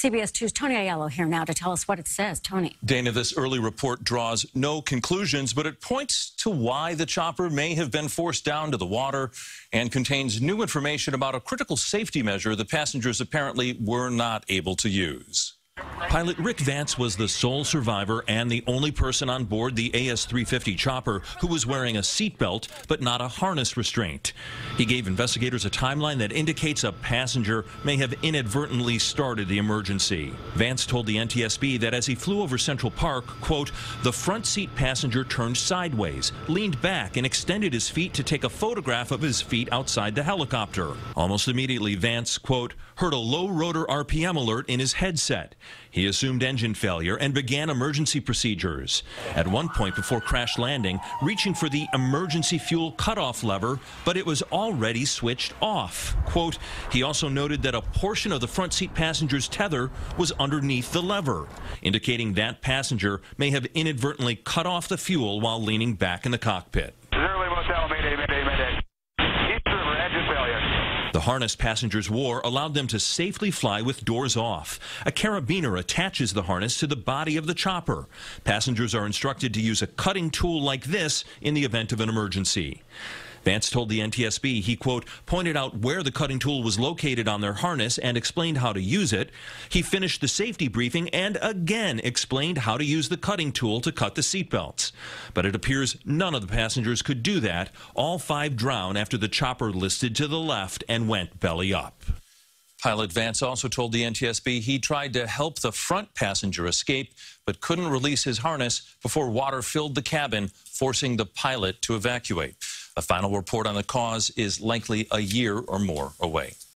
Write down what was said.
CBS 2's Tony Aiello here now to tell us what it says. Tony. Dana, this early report draws no conclusions, but it points to why the chopper may have been forced down to the water and contains new information about a critical safety measure the passengers apparently were not able to use. Pilot Rick Vance was the sole survivor and the only person on board the AS-350 chopper who was wearing a seatbelt but not a harness restraint. He gave investigators a timeline that indicates a passenger may have inadvertently started the emergency. Vance told the NTSB that as he flew over Central Park, quote, the front seat passenger turned sideways, leaned back and extended his feet to take a photograph of his feet outside the helicopter. Almost immediately, Vance, quote, heard a low rotor RPM alert in his headset. He assumed engine failure and began emergency procedures. At one point before crash landing, reaching for the emergency fuel cutoff lever, but it was already switched off. Quote, he also noted that a portion of the front seat passenger's tether was underneath the lever, indicating that passenger may have inadvertently cut off the fuel while leaning back in the cockpit. The harness passengers wore allowed them to safely fly with doors off. A carabiner attaches the harness to the body of the chopper. Passengers are instructed to use a cutting tool like this in the event of an emergency. Vance told the NTSB he, quote, pointed out where the cutting tool was located on their harness and explained how to use it. He finished the safety briefing and again explained how to use the cutting tool to cut the seatbelts. But it appears none of the passengers could do that. All 5 drowned after the chopper listed to the left and went belly up. Pilot Vance also told the NTSB he tried to help the front passenger escape, but couldn't release his harness before water filled the cabin, forcing the pilot to evacuate. A final report on the cause is likely a year or more away.